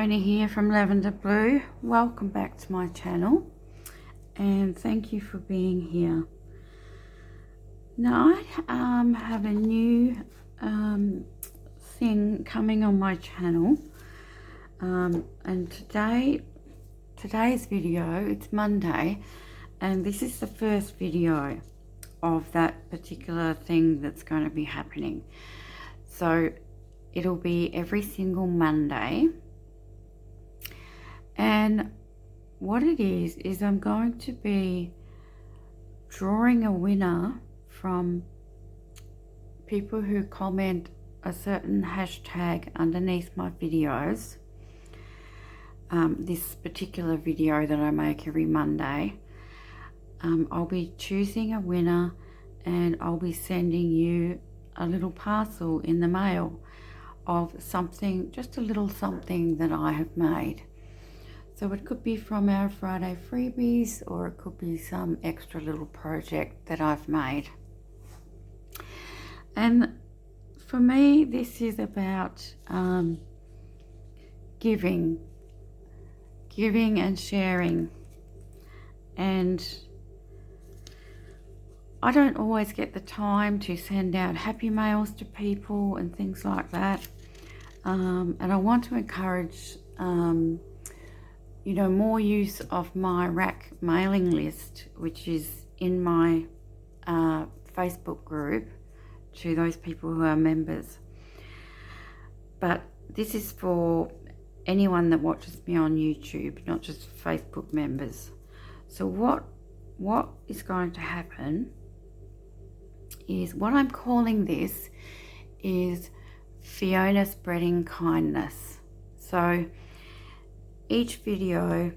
Fiona here from Lavender Blue. Welcome back to my channel and thank you for being here. Now I have a new thing coming on my channel, and today's video, it's Monday, and this is the first video of that particular thing that's going to be happening. So it'll be every single Monday. And what it is I'm going to be drawing a winner from people who comment a certain hashtag underneath my videos. This particular video that I make every Monday, I'll be choosing a winner and I'll be sending you a little parcel in the mail of something, just a little something that I have made. So it could be from our Friday freebies, or it could be some extra little project that I've made. And for me, this is about giving and sharing. And I don't always get the time to send out happy mails to people and things like that. And I want to encourage more use of my rack mailing list, which is in my Facebook group, to those people who are members. But this is for anyone that watches me on YouTube, not just Facebook members. So what is going to happen is, what I'm calling this is Fiona spreading kindness. So each video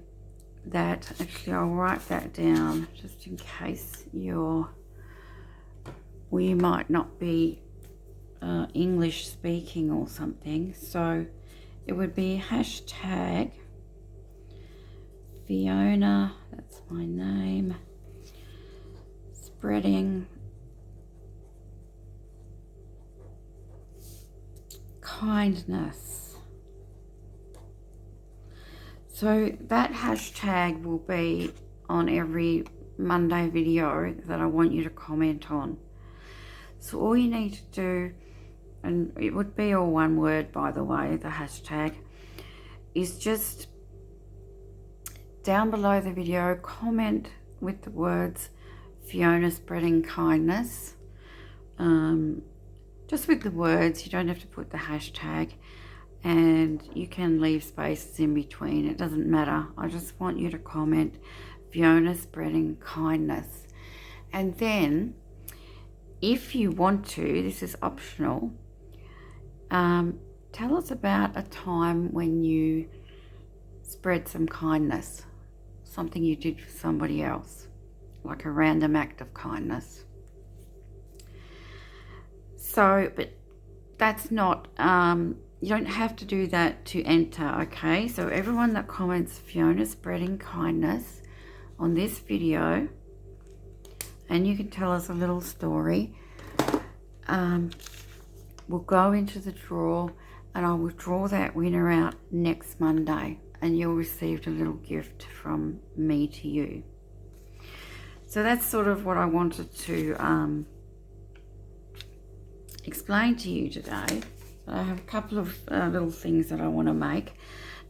that, actually I'll write that down just in case you might not be English speaking or something. So it would be hashtag Fiona, that's my name, spreading kindness. So that hashtag will be on every Monday video that I want you to comment on. So all you need to do, and it would be all one word by the way, the hashtag, is just down below the video comment with the words Fiona spreading kindness. Just with the words, you don't have to put the hashtag. And you can leave spaces in between, it doesn't matter. I just want you to comment Fiona spreading kindness. And then if you want to, this is optional, tell us about a time when you spread some kindness, something you did for somebody else, like a random act of kindness. So, but that's not you don't have to do that to enter, okay? So everyone that comments Fiona spreading kindness on this video, and you can tell us a little story, will go into the draw, and I will draw that winner out next Monday, and you'll receive a little gift from me to you. So that's sort of what I wanted to explain to you today. I have a couple of little things that I want to make.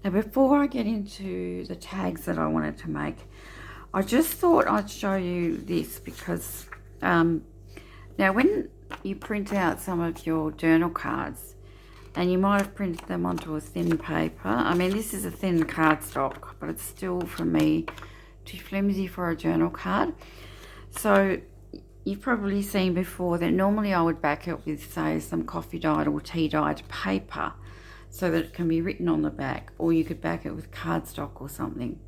Now before I get into the tags that I wanted to make, I just thought I'd show you this because now when you print out some of your journal cards, and you might have printed them onto a thin paper. I mean, this is a thin cardstock, but it's still, for me, too flimsy for a journal card. So you've probably seen before that normally I would back it with, say, some coffee dyed or tea dyed paper so that it can be written on the back, or you could back it with cardstock or something.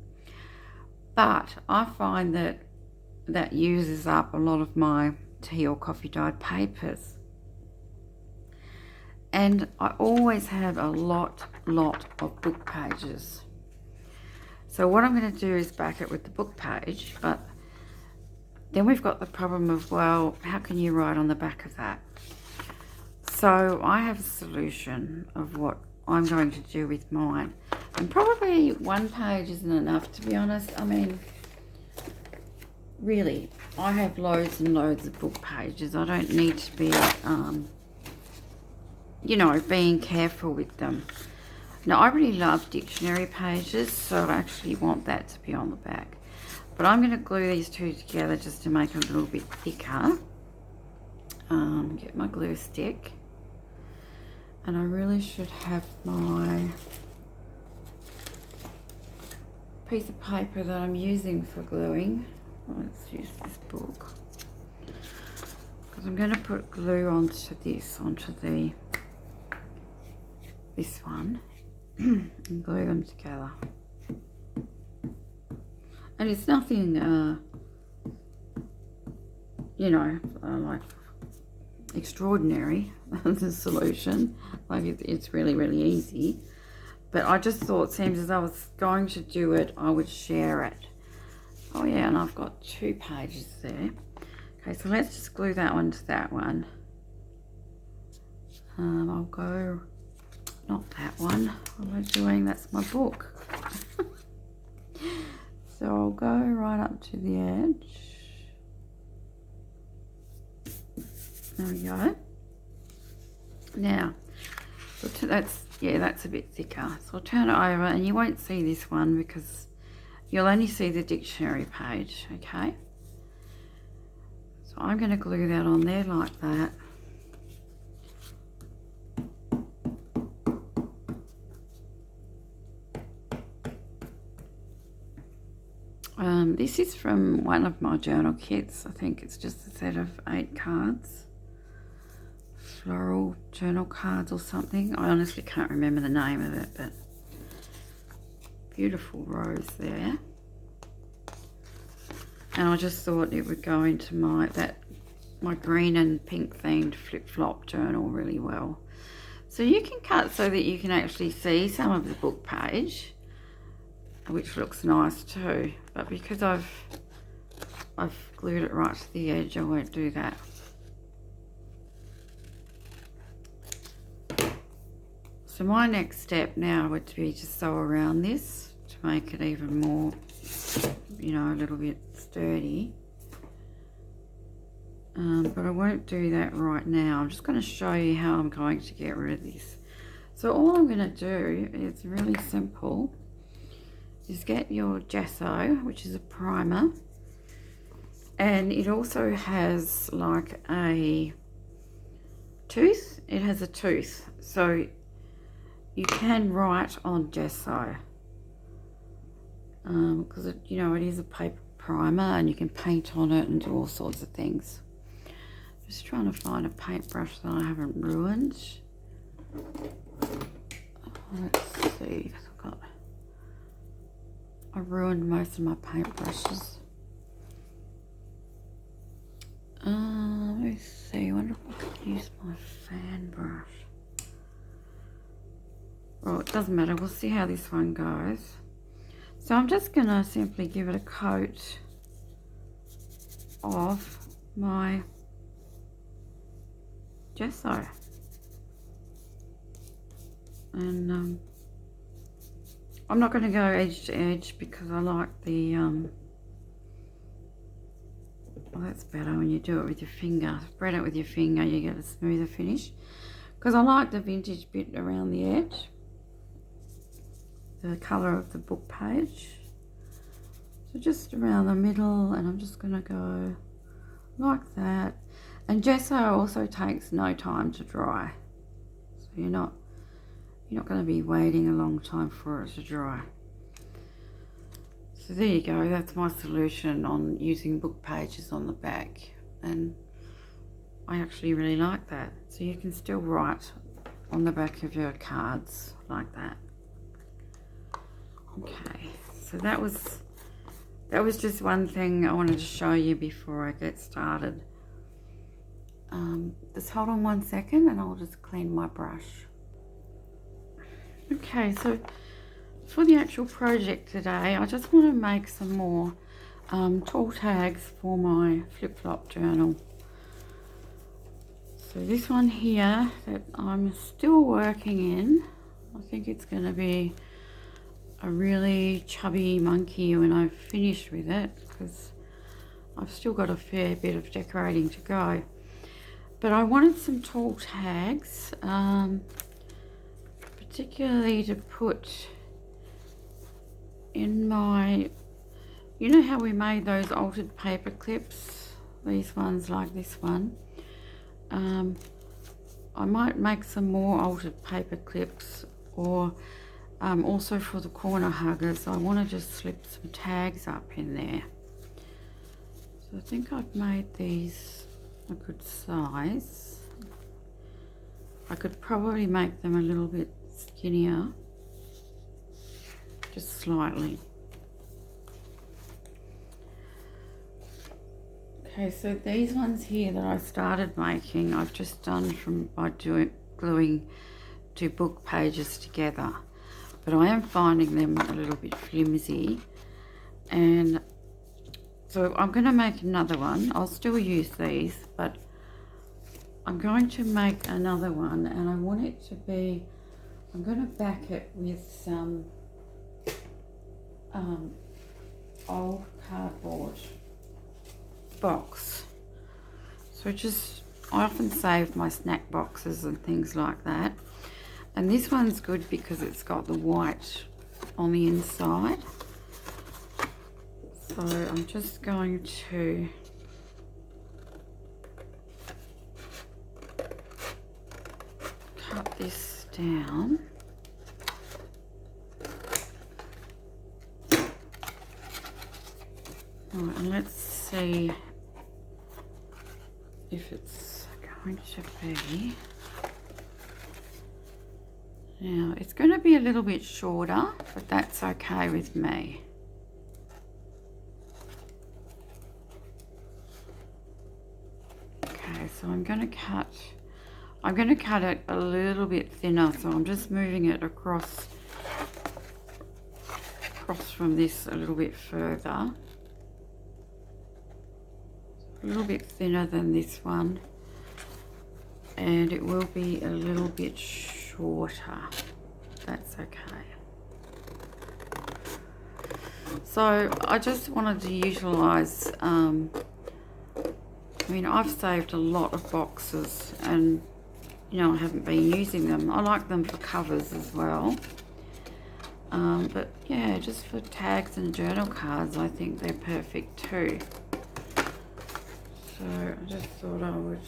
But I find that that uses up a lot of my tea or coffee dyed papers. And I always have a lot of book pages. So what I'm going to do is back it with the book page, but then we've got the problem of, well, how can you write on the back of that? So I have a solution of what I'm going to do with mine. And probably one page isn't enough, to be honest. I mean, really, I have loads and loads of book pages. I don't need to be, you know, being careful with them. Now, I really love dictionary pages, so I actually want that to be on the back. But I'm going to glue these two together just to make it a little bit thicker. Get my glue stick. And I really should have my piece of paper that I'm using for gluing. Let's use this book. Because I'm going to put glue onto this, this one. And glue them together. And it's nothing, you know, like extraordinary, the solution. Like it's really, really easy. But I just thought, seems as I was going to do it, I would share it. Oh yeah, and I've got 2 pages there. Okay, so let's just glue that one to that one. I'll go, not that one. What am I doing? That's my book. So I'll go right up to the edge. There we go. Now, so that's a bit thicker. So I'll turn it over, and you won't see this one because you'll only see the dictionary page, okay? So I'm going to glue that on there like that. This is from one of my journal kits. I think it's just a set of 8 cards. Floral journal cards or something. I honestly can't remember the name of it, but beautiful rose there. And I just thought it would go into my green and pink themed flip-flop journal really well. So you can cut so that you can actually see some of the book page, which looks nice too. But because I've glued it right to the edge, I won't do that. So my next step now would be to sew around this to make it even more, you know, a little bit sturdy. But I won't do that right now. I'm just going to show you how I'm going to get rid of this. So all I'm going to do is really simple. Is get your gesso, which is a primer, and it also has like a tooth. It has a tooth, so you can write on gesso because it, you know, it is a paper primer, and you can paint on it and do all sorts of things. Just trying to find a paintbrush that I haven't ruined. Let's see. I ruined most of my paintbrushes. Let me see. I wonder if I could use my fan brush. Well, it doesn't matter. We'll see how this one goes. So I'm just going to simply give it a coat of my gesso. And I'm not going to go edge to edge because I like the, well, that's better when you do it with your finger. Spread it with your finger, you get a smoother finish. Because I like the vintage bit around the edge, the colour of the book page. So just around the middle, and I'm just going to go like that. And gesso also takes no time to dry. So you're not going to be waiting a long time for it to dry. So there you go, that's my solution on using book pages on the back, and I actually really like that. So you can still write on the back of your cards like that. Okay, so that was just one thing I wanted to show you before I get started. Just hold on 1 second and I'll just clean my brush. Okay, so for the actual project today, I just want to make some more tall tags for my flip-flop journal. So this one here that I'm still working in, I think it's going to be a really chubby monkey when I've finished with it, because I've still got a fair bit of decorating to go. But I wanted some tall tags, particularly to put in my, you know how we made those altered paper clips, these ones like this one. I might make some more altered paper clips, or also for the corner huggers I want to just slip some tags up in there. So I think I've made these a good size. I could probably make them a little bit skinnier, just slightly. Okay, so these ones here that I started making, I've just done by gluing 2 book pages together, but I am finding them a little bit flimsy, and so I'm going to make another one. I'll still use these, but I'm going to make another one, and I want it to be, I'm going to back it with some old cardboard box. So I often save my snack boxes and things like that, and this one's good because it's got the white on the inside. So I'm just going to cut this down. Right, and let's see if it's going to be. Now, it's going to be a little bit shorter, but that's okay with me. Okay, so I'm going to cut it a little bit thinner, so I'm just moving it across from this a little bit further. A little bit thinner than this one, and it will be a little bit shorter. That's okay. So I just wanted to utilize, I mean, I've saved a lot of boxes, and you know, I haven't been using them. I like them for covers as well, but yeah, just for tags and journal cards, I think they're perfect too. So I just thought I would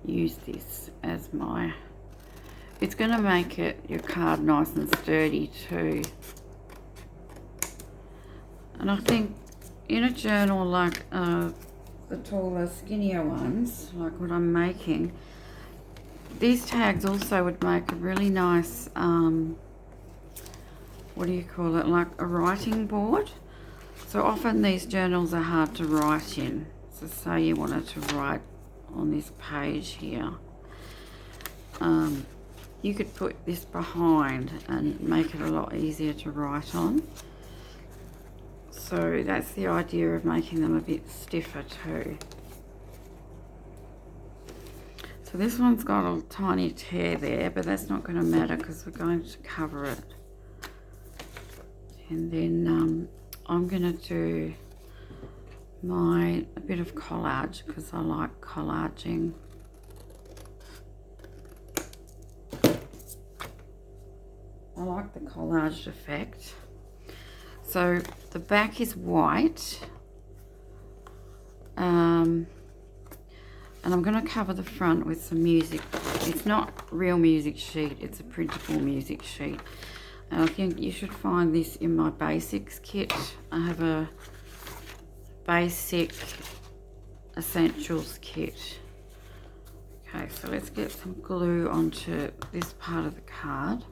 use this as my, it's going to make your card nice and sturdy too. And I think in a journal like the taller, skinnier ones, like what I'm making, these tags also would make a really nice, what do you call it, like a writing board. So often these journals are hard to write in. So say you wanted to write on this page here. You could put this behind and make it a lot easier to write on. So that's the idea of making them a bit stiffer too. So this one's got a tiny tear there, but that's not going to matter because we're going to cover it. And then I'm going to do a bit of collage because I like collaging. I like the collage effect. So the back is white, and I'm going to cover the front with some music. It's not real music sheet, it's a printable music sheet. And I think you should find this in my basics kit. I have a basic essentials kit. Okay, so let's get some glue onto this part of the card.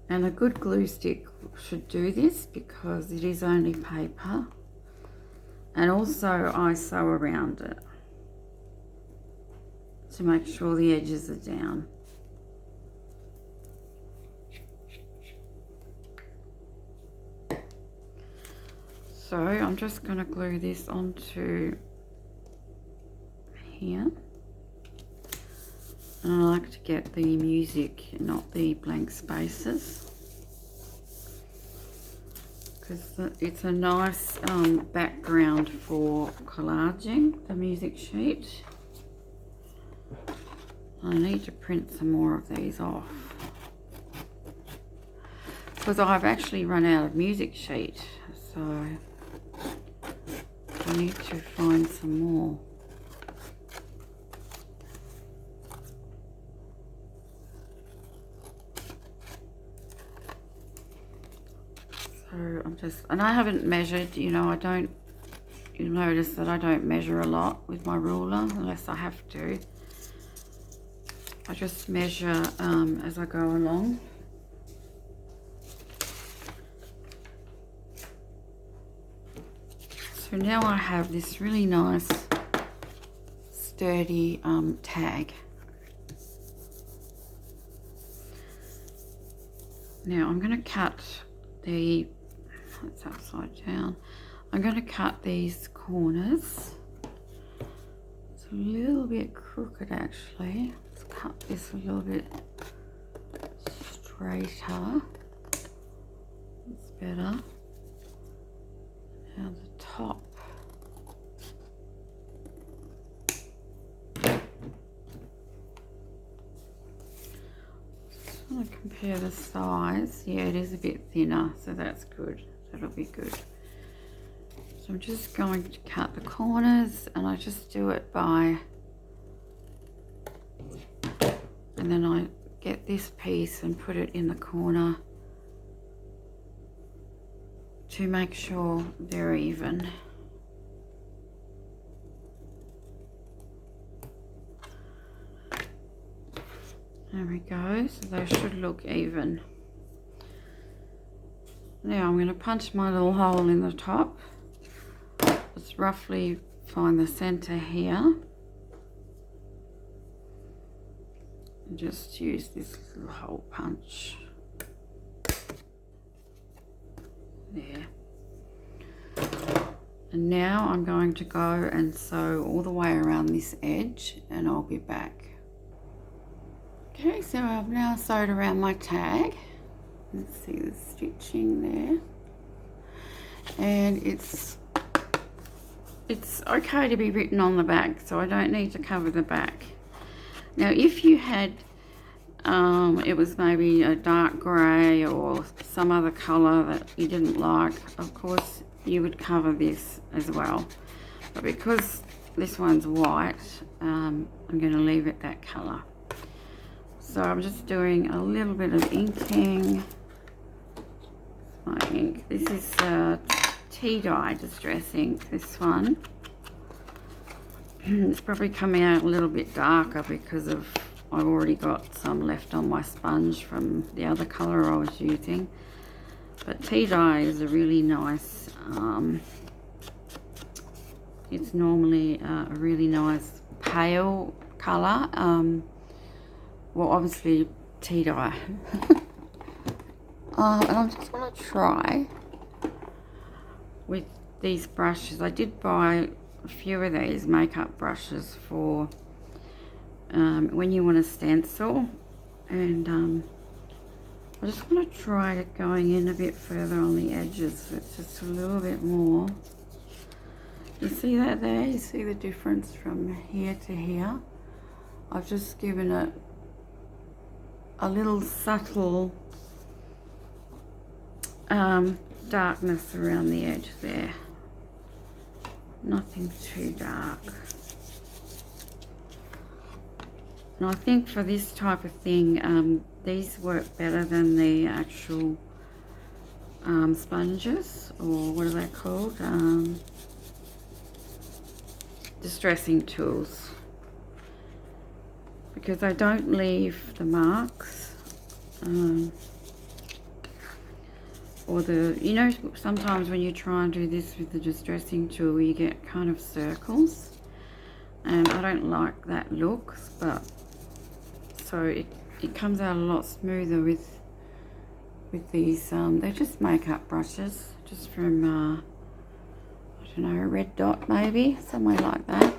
And a good glue stick should do this because it is only paper. And also I sew around it to make sure the edges are down. So I'm just going to glue this onto here. And I like to get the music, not the blank spaces, because it's a nice background for collaging the music sheet. I need to print some more of these off, because I've actually run out of music sheet, so I need to find some more. So I'm just, and I haven't measured, you know, you'll notice that I don't measure a lot with my ruler unless I have to. I just measure as I go along. So now I have this really nice sturdy tag. Now I'm going to cut the, it's upside down, I'm going to cut these corners. It's a little bit crooked actually. Let's cut this a little bit straighter. That's better. Now the top. Just want to compare the size. Yeah, it is a bit thinner, so that's good. That'll be good. So I'm just going to cut the corners, and I just do it by, and then I get this piece and put it in the corner to make sure they're even. There we go, so they should look even. Now I'm going to punch my little hole in the top. Let's roughly find the center here. And just use this little hole punch. There. And now I'm going to go and sew all the way around this edge, and I'll be back. Okay, so I've now sewed around my tag. Let's see the stitching there. And it's okay to be written on the back, so I don't need to cover the back. Now if you had it was maybe a dark grey or some other colour that you didn't like, of course you would cover this as well, but because this one's white, I'm going to leave it that colour. So I'm just doing a little bit of inking. My ink, this is tea dye distress ink, this one. It's probably coming out a little bit darker because of, I've already got some left on my sponge from the other colour I was using. But tea dye is a really nice, it's normally a really nice pale colour. Well, obviously tea dye. And I'm just going to try with these brushes. I did buy a few of these makeup brushes for when you want to stencil, and I just want to try it going in a bit further on the edges, so it's just a little bit more. You see that there? You see the difference from here to here? I've just given it a little subtle darkness around the edge there. Nothing too dark. And I think for this type of thing, these work better than the actual sponges, or what are they called? Distressing tools, because they don't leave the marks. Or the, you know, sometimes when you try and do this with the distressing tool, you get kind of circles, and I don't like that look, but so it comes out a lot smoother with these. They're just makeup brushes, just from I don't know, Red Dot maybe, somewhere like that.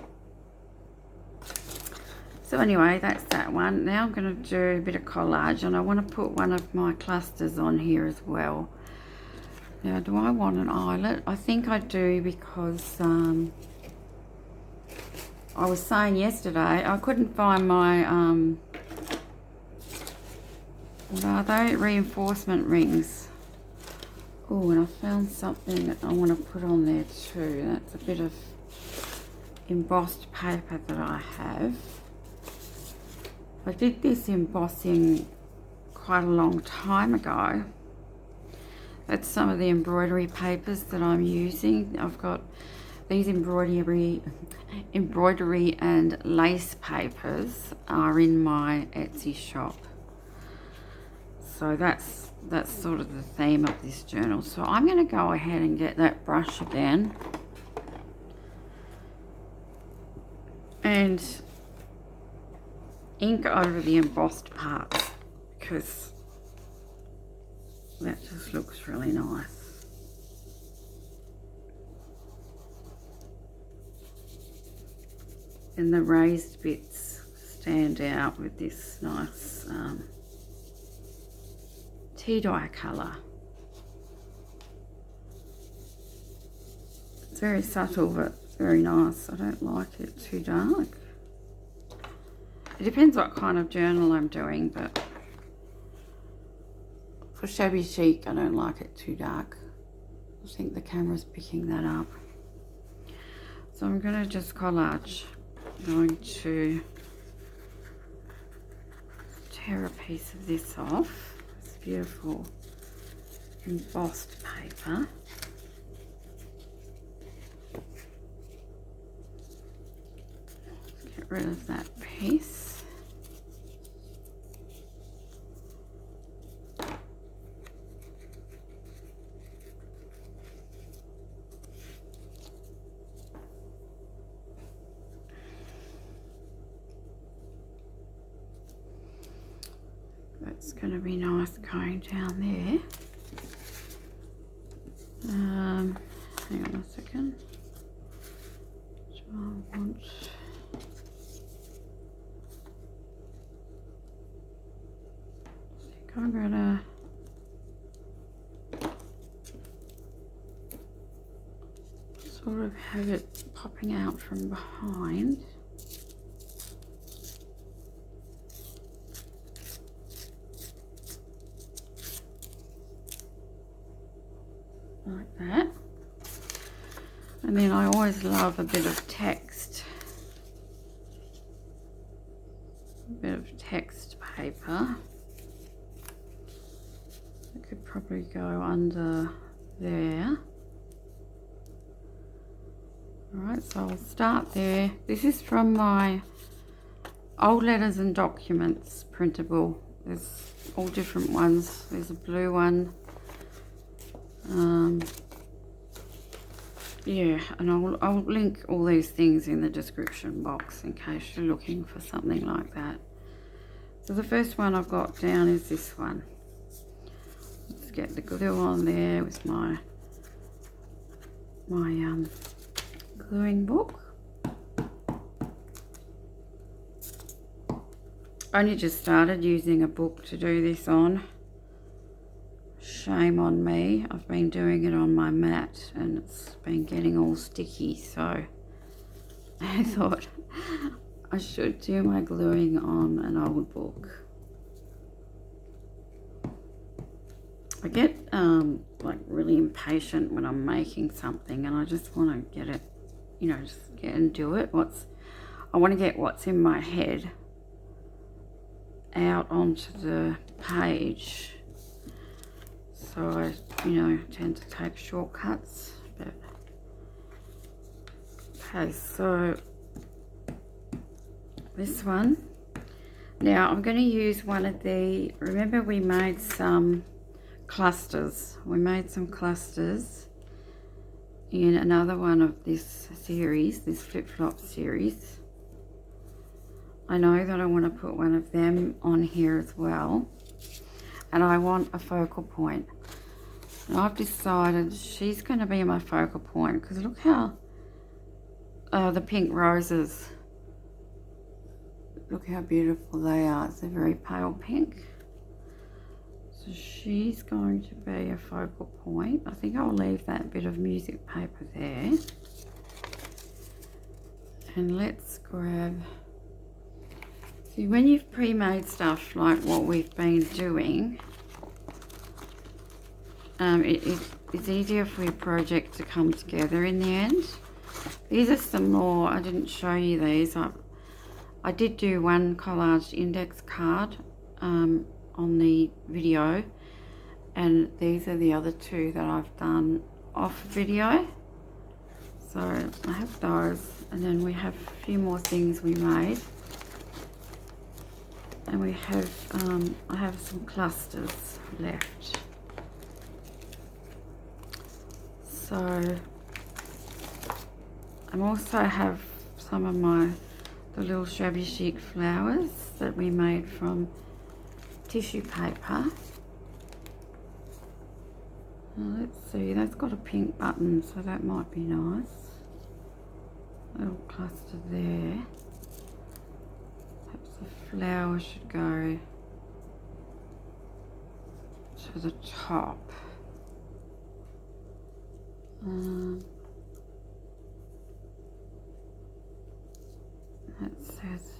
So anyway, that's that one. Now I'm going to do a bit of collage, and I want to put one of my clusters on here as well. Now, do I want an eyelet? I think I do, because I was saying yesterday I couldn't find my what are they? Reinforcement rings. Oh, and I found something that I want to put on there too. That's a bit of embossed paper that I have. I did this embossing quite a long time ago. That's some of the embroidery papers that I'm using. I've got these embroidery and lace papers are in my Etsy shop. So that's sort of the theme of this journal. So I'm going to go ahead and get that brush again and ink over the embossed parts, because that just looks really nice. And the raised bits stand out with this nice tea dye colour. It's very subtle but very nice. I don't like it too dark. It depends what kind of journal I'm doing, but for shabby chic I don't like it too dark. I think the camera's picking that up. So I'm going to just collage. I'm going to tear a piece of this off. It's beautiful embossed paper. Get rid of that piece. That's going to be nice going down there. Hang on a second. So I want I'm gonna sort of have it popping out from behind. Like that. And then I always love a bit of text. A bit of text paper. It could probably go under there. Alright, so I'll start there. This is from my old letters and documents printable. There's all different ones. There's a blue one. Yeah, and I'll link all these things in the description box in case you're looking for something like that. So the first one I've got down is this one. Let's get the glue on there with my gluing book. I only just started using a book to do this on. Shame on me. I've been doing it on my mat and it's been getting all sticky, so I thought I should do my gluing on an old book. I get like really impatient when I'm making something and I just want to get it, you know, just get and do it. I want to get what's in my head out onto the page. So I, you know, tend to take shortcuts. But okay, so this one. Now I'm going to use one of the, remember we made some clusters. We made some clusters in another one of this series, this flip-flop series. I know that I want to put one of them on here as well. And I want a focal point. And I've decided she's going to be my focal point because look how the pink roses, Look how beautiful they are. It's a very pale pink. So she's going to be a focal point. I think I'll leave that bit of music paper there. And let's grab... See, when you've pre-made stuff like what we've been doing, it's easier for your project to come together in the end. These are some more, I didn't show you these. I did do one collage index card on the video, and these are the other two that I've done off video. So I have those, and then we have a few more things we made. And we have, I have some clusters left. So I also have some of the little shabby chic flowers that we made from tissue paper. Now let's see, that's got a pink button, so that might be nice. Little cluster there. Perhaps the flower should go to the top. That says,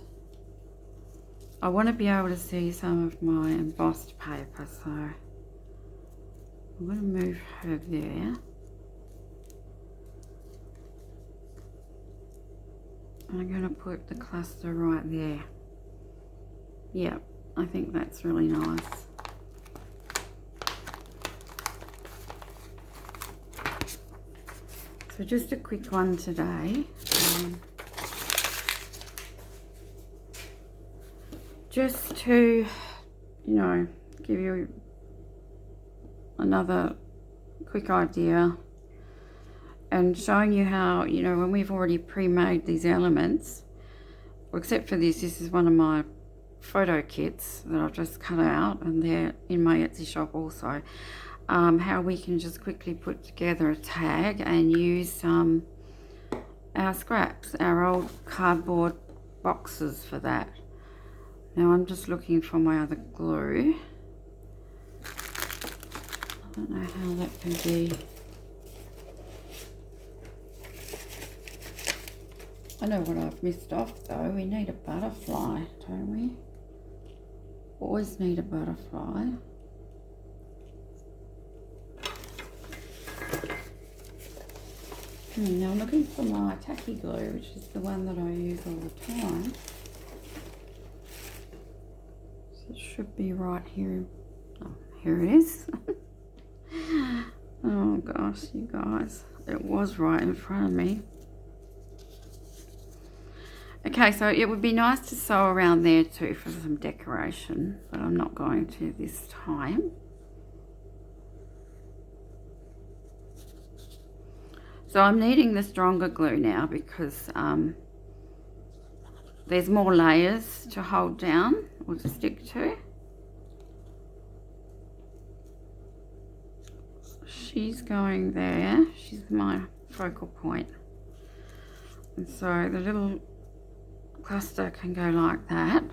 I want to be able to see some of my embossed paper, so I'm going to move her there. I'm going to put the cluster right there. Yep, I think that's really nice. So just a quick one today. Just to, you know, give you another quick idea and showing you how, you know, when we've already pre-made these elements, well, except for this is one of my photo kits that I've just cut out, and they're in my Etsy shop also. How we can just quickly put together a tag and use our scraps, our old cardboard boxes for that. Now I'm just looking for my other glue. I don't know how that can be. I know what I've missed off though. We need a butterfly, don't we? Always need a butterfly. Now I'm looking for my tacky glue, which is the one that I use all the time. So it should be right here. Oh, here it is. Oh gosh, you guys, it was right in front of me. Okay, so it would be nice to sew around there too for some decoration, but I'm not going to this time. So I'm needing the stronger glue now because there's more layers to hold down or to stick to. She's going there. She's my focal point. And so the little cluster can go like that.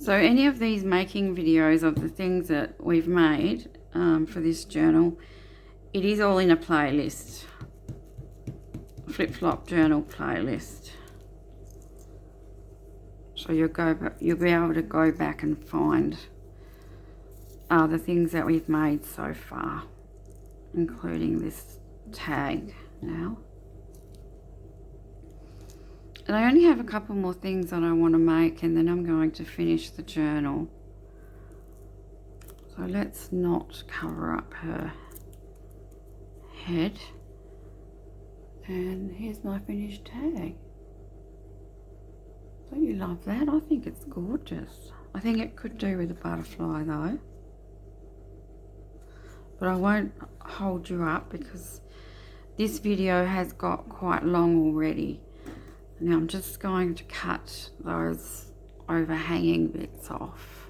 So any of these making videos of the things that we've made for this journal, it is all in a playlist, flip-flop journal playlist. So you'll be able to go back and find the things that we've made so far, including this tag now. And I only have a couple more things that I want to make, and then I'm going to finish the journal. So let's not cover up her head. And here's my finished tag. Don't you love that? I think it's gorgeous. I think it could do with a butterfly though. But I won't hold you up because this video has got quite long already. Now I'm just going to cut those overhanging bits off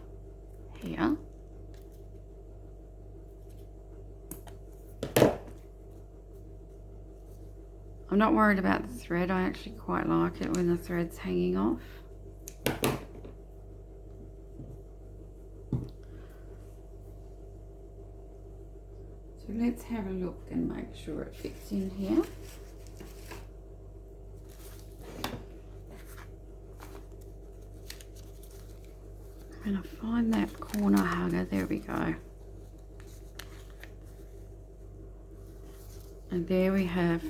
here. I'm not worried about the thread. I actually quite like it when the thread's hanging off. So let's have a look and make sure it fits in here. I'm going to find that corner hugger. There we go. And there we have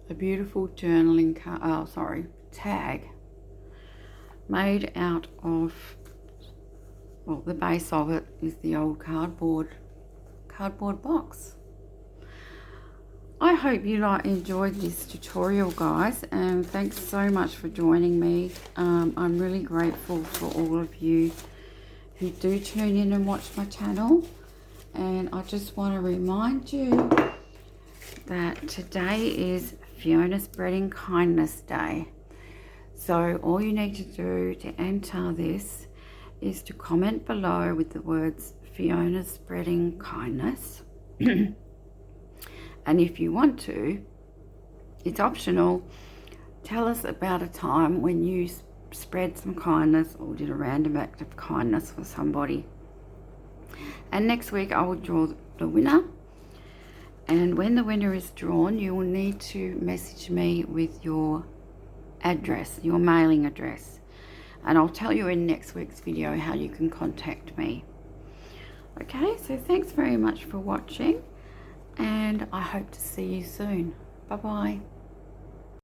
a beautiful journaling tag made out of, well, the base of it is the old cardboard box. I hope you enjoyed this tutorial, guys, and thanks so much for joining me. I'm really grateful for all of you who do tune in and watch my channel, and I just want to remind you that today is Fiona Spreading Kindness Day. So all you need to do to enter this is to comment below with the words Fiona Spreading Kindness. And if you want to, it's optional, tell us about a time when you spread some kindness or did a random act of kindness for somebody. And next week I will draw the winner. And when the winner is drawn, you will need to message me with your address, your mailing address. And I'll tell you in next week's video how you can contact me. Okay, so thanks very much for watching, and I hope to see you soon. Bye-bye.